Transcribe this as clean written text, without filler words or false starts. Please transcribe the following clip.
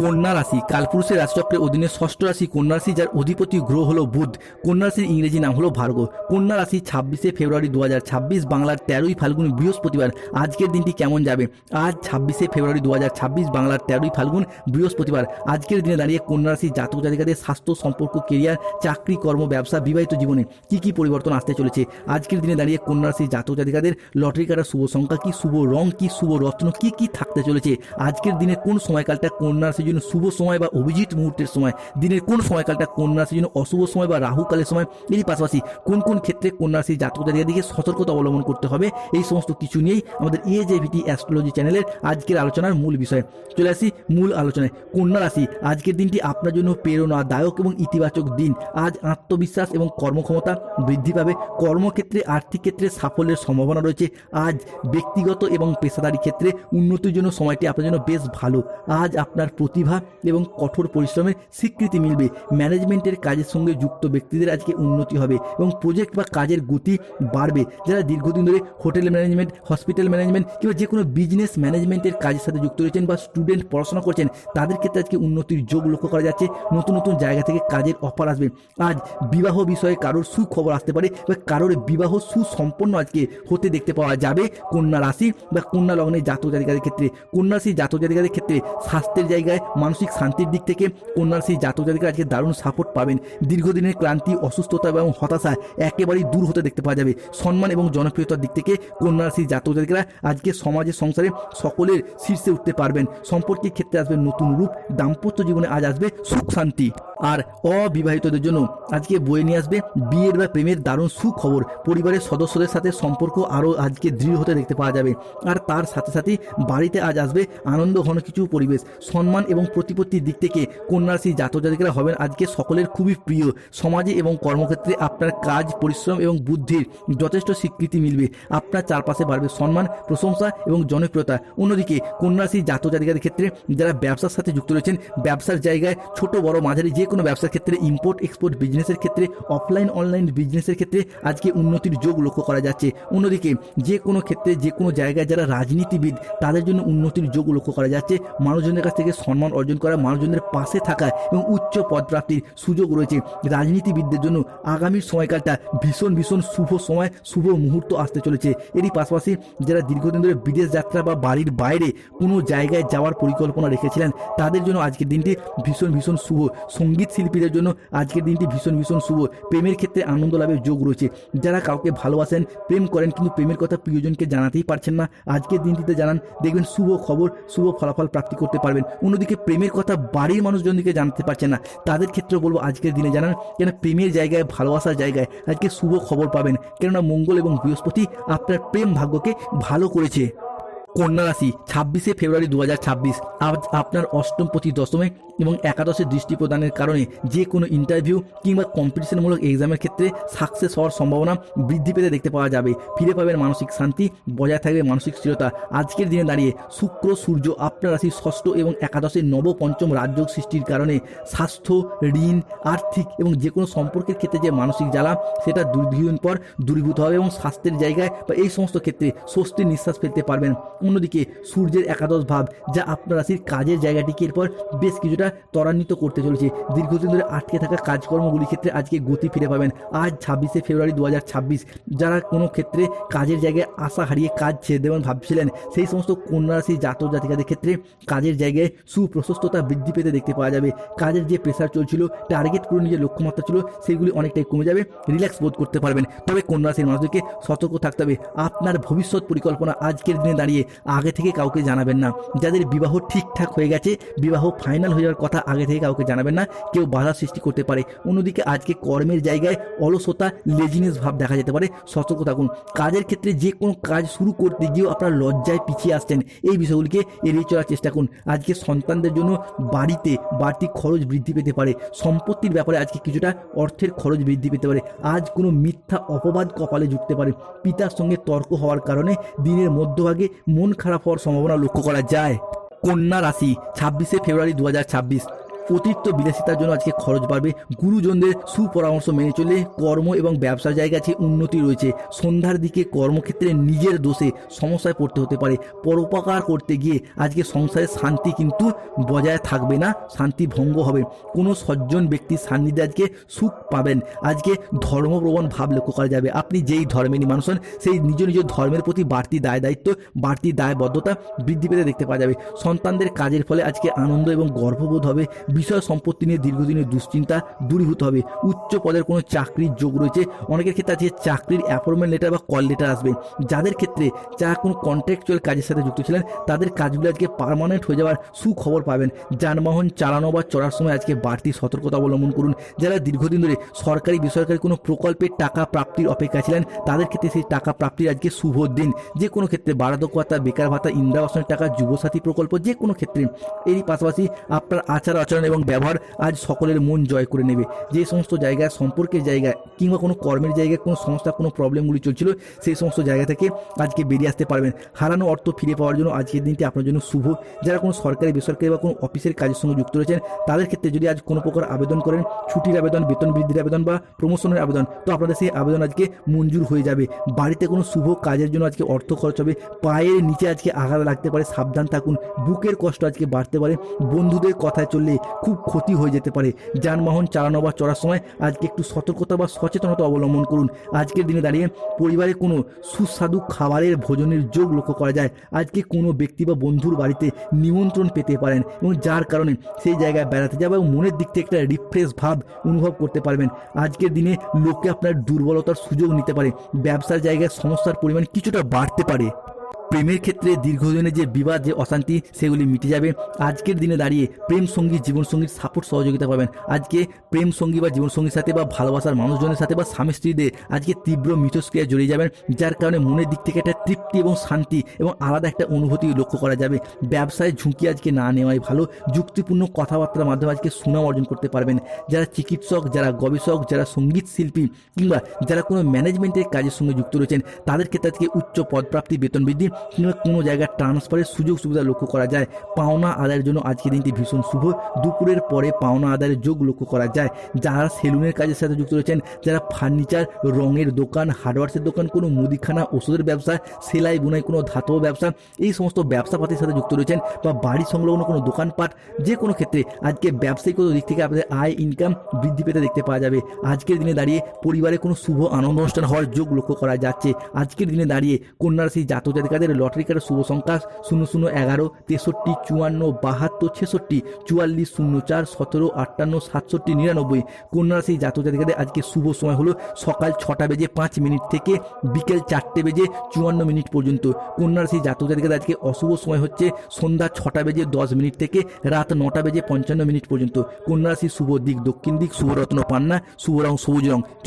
কন্যা রাশি কালপুরুষের রাশিচক্রের অধীনে ষষ্ঠ রাশি কন্যা রাশি, যার অধিপতি গ্রহ হলো বুধ। কন্যা রাশির ইংরেজি নাম হলো ভার্গ। কন্যা রাশি 26শে ফেব্রুয়ারি 2026 বাংলার 13ই ফাল্গুন বৃহস্পতিবার। আজকের দিনটি কেমন যাবে? আজ 26শে ফেব্রুয়ারি 2026 বাংলার 13ই ফাল্গুন বৃহস্পতিবার। আজকের দিনে দাঁড়িয়ে কন্যা রাশি জাতক জাতিকাদের স্বাস্থ্য, সম্পর্ক, কেরিয়ার, চাকরি, কর্ম, ব্যবসা, বিবাহিত জীবনে কি কি পরিবর্তন আসতে চলেছে? আজকের দিনে দাঁড়িয়ে কন্যা রাশি জাতক জাতিকাদের লটারি কাটার শুভ সংখ্যা কি, শুভ রং কি, শুভ রত্ন কি কি থাকতে চলেছে? আজকের দিনে কোন সময়কালটা কন্যা রাশির জন্য শুভ সময় বা অভিজিৎ মুহূর্তের সময়? দিনের কোন সময়কালটা কন্যা রাশির জন্য অশুভ সময় বা রাহুকালের সময়? এরই পাশাপাশি কোন কোন ক্ষেত্রে কন্যা রাশির জাতক জাতিকাদের দিকে সতর্কতা অবলম্বন করতে হবে? এই সমস্ত কিছু নিয়েই আমাদের এজেভিটি অ্যাস্ট্রোলজি চ্যানেলের আজকের আলোচনার মূল বিষয়। চলে আসি মূল আলোচনায়। কন্যা রাশি, আজকের দিনটি আপনার জন্য প্রেরণাদায়ক এবং ইতিবাচক দিন। আজ আত্মবিশ্বাস এবং কর্মক্ষমতা বৃদ্ধি পাবে। কর্মক্ষেত্রে, আর্থিক ক্ষেত্রে সাফল্যের সম্ভাবনা রয়েছে। আজ ব্যক্তিগত এবং পেশাদারি ক্ষেত্রে উন্নতির জন্য সময়টি আপনার জন্য বেশ ভালো। আজ আপনার প্রতিভা এবং কঠোর পরিশ্রমের স্বীকৃতি মিলবে। ম্যানেজমেন্টের কাজের সঙ্গে যুক্ত ব্যক্তিদের আজকে উন্নতি হবে এবং প্রজেক্ট বা কাজের গতি বাড়বে। যারা দীর্ঘদিন ধরে হোটেল ম্যানেজমেন্ট, হসপিটাল ম্যানেজমেন্ট কিংবা যে কোনো বিজনেস ম্যানেজমেন্টের কাজের সাথে যুক্ত রয়েছেন বা স্টুডেন্ট পড়াশোনা করছেন, তাদের ক্ষেত্রে আজকে উন্নতির যোগ লক্ষ্য করা যাচ্ছে। নতুন নতুন জায়গা থেকে কাজের অফার আসবে। আজ বিবাহ বিষয়ে কারোর সুখবর আসতে পারে বা কারোর বিবাহ সুসম্পন্ন আজকে হতে দেখতে পাওয়া যাবে কন্যা রাশি বা কন্যা লগ্নের জাতক জাতিকাদের ক্ষেত্রে। কন্যা রাশি জাতক জাতিকাদের ক্ষেত্রে স্বাস্থ্যের জায়গায়, মানসিক শান্তির দিক থেকে কন্যা রাশি জাতক জাতিকারা আজকে দারুণ সাপোর্ট পাবেন। দীর্ঘদিনের ক্লান্তি, অসুস্থতা এবং হতাশা একেবারেই দূর হতে দেখতে পাওয়া যাবে। সম্মান এবং জনপ্রিয়তার দিক থেকে কন্যা রাশি জাতক জাতিকারা আজকে সমাজে, সংসারে সকলের শীর্ষে উঠতে পারবেন। সম্পর্কের ক্ষেত্রে আসবে নতুন রূপ। দাম্পত্য জীবনে আজ আসবে সুখ শান্তি। আর অবিবাহিতদের জন্য আজকে বয়ে নিয়ে আসবে বিয়ের বা প্রেমের দারুণ সুখবর। পরিবারের সদস্যদের সাথে সম্পর্ক আরও আজকে দৃঢ় হতে দেখতে পাওয়া যাবে। আর তার সাথে সাথে বাড়িতে আজ আসবে আনন্দ ঘন কিছু পরিবেশ। সম্মান এবং প্রতিপত্তির দিক থেকে কন্যা রাশি জাতক জাতিকারা হবেন আজকে সকলের খুবই প্রিয়। সমাজে এবং কর্মক্ষেত্রে আপনার কাজ, পরিশ্রম এবং বুদ্ধির যথেষ্ট স্বীকৃতি মিলবে। আপনার চারপাশে বাড়বে সম্মান, প্রশংসা এবং জনপ্রিয়তা। অন্যদিকে কন্যা রাশি জাতক জাতিকাদের ক্ষেত্রে যারা ব্যবসার সাথে যুক্ত রয়েছেন, ব্যবসার জায়গায় ছোট বড় মাঝারি যে কোনো ব্যবসার ক্ষেত্রে, ইম্পোর্ট এক্সপোর্ট বিজনেসের ক্ষেত্রে, অফলাইন অনলাইন বিজনেসের ক্ষেত্রে আজকে উন্নতির যোগ লক্ষ্য করা যাচ্ছে। অন্যদিকে যে কোনো ক্ষেত্রে, যে কোনো জায়গায় যারা রাজনীতিবিদ, তাদের জন্য উন্নতির যোগ লক্ষ্য করা যাচ্ছে। মানুষজনের কাছ থেকে সম্মান অর্জন করা, মানুষজনের পাশে থাকা এবং উচ্চ পদপ্রাপ্তির সুযোগ রয়েছে। রাজনীতিবিদদের জন্য আগামীর সময়কালটা ভীষণ ভীষণ শুভ সময়, শুভ মুহূর্ত আসতে চলেছে। এরই পাশাপাশি যারা দীর্ঘদিন ধরে বিদেশ যাত্রা বা বাড়ির বাইরে কোনো জায়গায় যাওয়ার পরিকল্পনা রেখেছিলেন, তাদের জন্য আজকের দিনটি ভীষণ ভীষণ শুভ। সঙ্গীত শিল্পীদের জন্য আজকের দিনটি ভীষণ ভীষণ শুভ। প্রেমের ক্ষেত্রে আনন্দ লাভের যোগ রয়েছে। যারা কাউকে ভালোবাসেন, প্রেম করেন কিন্তু প্রেমের কথা প্রিয়জনকে জানাতেই পারছেন না, আজকের দিনটিতে জানান, দেখবেন শুভ খবর, শুভ ফলাফল প্রাপ্তি করতে পারবেন। অন্যদিকে প্রেমের কথা বাড়ির মানুষজনকে জানাতে পারছেন না, তাদের ক্ষেত্রে বলবো আজকের দিনে জানান, কেন প্রেমের জায়গায়, ভালোবাসার জায়গায় আজকে শুভ খবর পাবেন। কেননা মঙ্গল এবং বৃহস্পতি আপনার প্রেম ভাগ্যকে ভালো করেছে। কন্যা রাশি 26শে ফেব্রুয়ারি 2026 আজ আপনার অষ্টমপতি দশমে এবং একাদশের দৃষ্টি প্রদানের কারণে যে কোনো ইন্টারভিউ কিংবা কম্পিটিশনমূলক এক্সামের ক্ষেত্রে সাকসেস হওয়ার সম্ভাবনা বৃদ্ধি পেতে দেখতে পাওয়া যাবে। ফিরে পাবেন মানসিক শান্তি, বজায় থাকবে মানসিক স্থিরতা। আজকের দিনে দাঁড়িয়ে শুক্র, সূর্য আপনার রাশির ষষ্ঠ এবং একাদশের নবপঞ্চম রাজযোগ সৃষ্টির কারণে স্বাস্থ্য, ঋণ, আর্থিক এবং যে কোনো সম্পর্কের ক্ষেত্রে যে মানসিক জ্বালা, সেটা দীর্ঘদিন পর দূরীভূত হবে এবং স্বাস্থ্যের জায়গায় বা এই সমস্ত ক্ষেত্রে স্বস্তির নিঃশ্বাস ফেলতে পারবেন। অন্যদিকে সূর্যের একাদশ ভাব, যা আপনার রাশির কাজের জায়গাটিকে এরপর বেশ কিছুটা ত্বরান্বিত করতে চলেছে। দীর্ঘদিন ধরে আটকে থাকা কাজকর্মগুলির ক্ষেত্রে আজকে গতি ফিরে পাবেন। আজ 26শে ফেব্রুয়ারি 2026 যারা কোনো ক্ষেত্রে কাজের জায়গায় আশা হারিয়ে কাজ ছেড়ে দেবেন ভাবছিলেন, সেই সমস্ত কন্যা রাশি জাতক জাতিকাদের ক্ষেত্রে কাজের জায়গায় সুপ্রশস্ততা বৃদ্ধি পেতে দেখতে পাওয়া যাবে। কাজের যে প্রেশার চলছিল, টার্গেট পুরো যে লক্ষ্যমাত্রা ছিল, সেগুলি অনেকটাই কমে যাবে, রিল্যাক্স বোধ করতে পারবেন। তবে কন্যা রাশির মানুষদেরকে সতর্ক থাকতে হবে। আপনার ভবিষ্যৎ পরিকল্পনা আজকের দিনে দাঁড়িয়ে আগে থেকে কাউকে জানাবেন না। যাদের বিবাহ ঠিকঠাক হয়ে গেছে, বিবাহ ফাইনাল হয়ে যাওয়ার কথা, আগে থেকে কাউকে জানাবেন না, কেউ বাধা সৃষ্টি করতে পারে। অন্যদিকে আজকে কর্মের জায়গায় অলসতা, লেজিনেস ভাব দেখা যেতে পারে, সতর্ক থাকুন। কাজের ক্ষেত্রে যে কোনো কাজ শুরু করতে গিয়েও আপনার লজ্জায় পিছিয়ে আসছেন, এই বিষয়গুলিকে এড়িয়ে চলার চেষ্টা করুন। আজকে সন্তানদের জন্য বাড়িতে বাড়তি খরচ বৃদ্ধি পেতে পারে। সম্পত্তির ব্যাপারে আজকে কিছুটা অর্থের খরচ বৃদ্ধি পেতে পারে। আজ কোনো মিথ্যা অপবাদ কপালে জুটতে পারে। পিতার সঙ্গে তর্ক হওয়ার কারণে দিনের মধ্যভাগে মন খারাপ হওয়ার সম্ভাবনা লক্ষ্য করা যায়। কন্যা রাশি 26শে ফেব্রুয়ারি 2026 অতিরিক্ত বিলাসিতার জন্য আজকে খরচ বাড়বে। গুরুজনদের সুপরামর্শ মেনে চলে কর্ম এবং ব্যবসার জায়গায় আছে উন্নতি রয়েছে। সন্ধ্যার দিকে কর্মক্ষেত্রে নিজের দোষে সমস্যায় পড়তে হতে পারে। পরোপকার করতে গিয়ে আজকে সংসারে শান্তি কিন্তু বজায় থাকবে না, শান্তি ভঙ্গ হবে। কোনো সজ্জন ব্যক্তির সান্নিধ্যে আজকে সুখ পাবেন। আজকে ধর্মপ্রবণ ভাব লক্ষ্য করা যাবে। আপনি যেই ধর্মেরই মানুষ হন সেই নিজ নিজ ধর্মের প্রতি বাড়তি দায় দায়িত্ব, বাড়তি দায়বদ্ধতা বৃদ্ধি পেতে দেখতে পাওয়া যাবে। সন্তানদের কাজের ফলে আজকে আনন্দ এবং গর্ববোধ হবে। বিষয় সম্পত্তি নিয়ে দীর্ঘদিনের দুশ্চিন্তা দূরীভূত হবে। উচ্চ পদের কোনো চাকরির যোগ রয়েছে। অনেকের ক্ষেত্রে আজকে চাকরির অ্যাপয়েন্টমেন্ট লেটার বা কল লেটার আসবে। যাদের ক্ষেত্রে যারা কোনো কন্ট্রাকচুয়াল কাজের সাথে যুক্ত ছিলেন তাদের কাজগুলো আজকে পার্মানেন্ট হয়ে যাওয়ার সুখবর পাবেন। যানবাহন চালানো বা চড়ার সময় আজকে বাড়তি সতর্কতা অবলম্বন করুন। যারা দীর্ঘদিন ধরে সরকারি বেসরকারি কোনো প্রকল্পের টাকা প্রাপ্তির অপেক্ষায় ছিলেন তাদের ক্ষেত্রে সেই টাকা প্রাপ্তির আজকে শুভ দিন। যে কোনো ক্ষেত্রে বার্ধক্য ভাতা, বেকার ভাতা, ইন্দিরা আবাসনের টাকা, যুবসাথী প্রকল্প, যে কোনো ক্ষেত্রে। এরই পাশাপাশি আপনার আচার আচরণ এবং ব্যবহার আজ সকলের মন জয় করে নেবে। যে সমস্ত জায়গায় সম্পর্কের জায়গায় কিংবা কোনো কর্মের জায়গায় কোনো সমস্যা, কোনো প্রবলেমগুলি চলছিল সেই সমস্ত জায়গা থেকে আজকে বেরিয়ে আসতে পারবেন। হারানো অর্থ ফিরে পাওয়ার জন্য আজকের দিনটি আপনার জন্য শুভ। যারা কোনো সরকারি বেসরকারি বা কোনো অফিসের কাজের সঙ্গে যুক্ত রয়েছেন তাদের ক্ষেত্রে যদি আজ কোনো প্রকার আবেদন করেন, ছুটির আবেদন, বেতন বৃদ্ধির আবেদন বা প্রমোশনের আবেদন, তো আপনাদের সেই আবেদন আজকে মঞ্জুর হয়ে যাবে। বাড়িতে কোনো শুভ কাজের জন্য আজকে অর্থ খরচ হবে। পায়ের নিচে আজকে আঘাত লাগতে পারে, সাবধান থাকুন। বুকের কষ্ট আজকে বাড়তে পারে। বন্ধুদের কথায় চললে খুব ক্ষতি হয়ে যেতে পারে। যানবাহন চালানো বা চড়ার সময় আজকে একটু সতর্কতা বা সচেতনতা অবলম্বন করুন। আজকের দিনে দাঁড়িয়ে পরিবারে কোনো সুস্বাদু খাবারের ভোজনের যোগ লক্ষ্য করা যায়। আজকে কোনো ব্যক্তি বা বন্ধুর বাড়িতে নিমন্ত্রণ পেতে পারেন এবং যার কারণে সেই জায়গায় বেড়াতে যাওয়া এবং মনের দিক থেকে একটা রিফ্রেশ ভাব অনুভব করতে পারবেন। আজকের দিনে লোকে আপনার দুর্বলতার সুযোগ নিতে পারে। ব্যবসার জায়গায় সমস্যার পরিমাণ কিছুটা বাড়তে পারে। প্রেমের ক্ষেত্রে দীর্ঘদিনের যে বিবাদ, যে অশান্তি, সেগুলি মিটে যাবে। আজকের দিনে দাঁড়িয়ে প্রেম সঙ্গী, জীবনসঙ্গীর সাপোর্ট সহযোগিতা পাবেন। আজকে প্রেম সঙ্গী বা জীবনসঙ্গীর সাথে বা ভালোবাসার মানুষজনের সাথে বা স্বামী স্ত্রীদের আজকে তীব্র মিথস্ক্রিয়ায় জড়িয়ে যাবেন, যার কারণে মনের দিক থেকে একটা তৃপ্তি এবং শান্তি এবং আলাদা একটা অনুভূতি লক্ষ্য করা যাবে। ব্যবসায় ঝুঁকি আজকে না নেওয়াই ভালো। যুক্তিপূর্ণ কথাবার্তার মাধ্যমে আজকে সুনাম অর্জন করতে পারবেন। যারা চিকিৎসক, যারা গবেষক, যারা সঙ্গীত শিল্পী কিংবা যারা কোনো ম্যানেজমেন্টের কাজের সঙ্গে যুক্ত রয়েছেন তাদের ক্ষেত্রে আজকে উচ্চ পদপ্রাপ্তি, বেতন বৃদ্ধি কিংবা কোনো জায়গায় ট্রান্সফারের সুযোগ সুবিধা লক্ষ্য করা যায়। পাওনা আদায়ের জন্য আজকের দিনটি ভীষণ শুভ। দুপুরের পরে পাওনা আদায়ের যোগ লক্ষ্য করা যায়। যারা সেলুনের কাজের সাথে যুক্ত রয়েছেন, যারা ফার্নিচার, রঙের দোকান, হার্ডওয়ার্সের দোকান, কোনো মুদিখানা, ওষুধের ব্যবসা, সেলাই বুনাই, কোনো ধাতব ব্যবসা, এই সমস্ত ব্যবসাপাতির সাথে যুক্ত রয়েছেন বা বাড়ি সংলগ্ন কোনো দোকানপাট, যে কোনো ক্ষেত্রে আজকে ব্যবসায়িক দিক থেকে আপনাদের আয় ইনকাম বৃদ্ধি পেতে দেখতে পাওয়া যাবে। আজকের দিনে দাঁড়িয়ে পরিবারে কোনো শুভ আনন্দ অনুষ্ঠান হওয়ার যোগ লক্ষ্য করা যাচ্ছে। আজকের দিনে দাঁড়িয়ে কন্যা রাশি জাতক জাতিকাদের লটারি কাটার শুভ সংখ্যা 00, 11, 63, 54, 72, 66, 44, 04, 17, 58, 67, 99। কন্যা রাশি জাতক জাতিকাদের আজকে শুভ সময় হলো সকাল 6:05 থেকে বিকেল 4:54 পর্যন্ত। কন্যা রাশি জাতক জাতিকাদের আজকে অশুভ সময় হচ্ছে সন্ধ্যা 6:10 থেকে রাত 9:55 পর্যন্ত। কন্যা রাশির শুভ দিক দক্ষিণ দিক, শুভ রত্ন পান্না, শুভ রং সবুজ রং।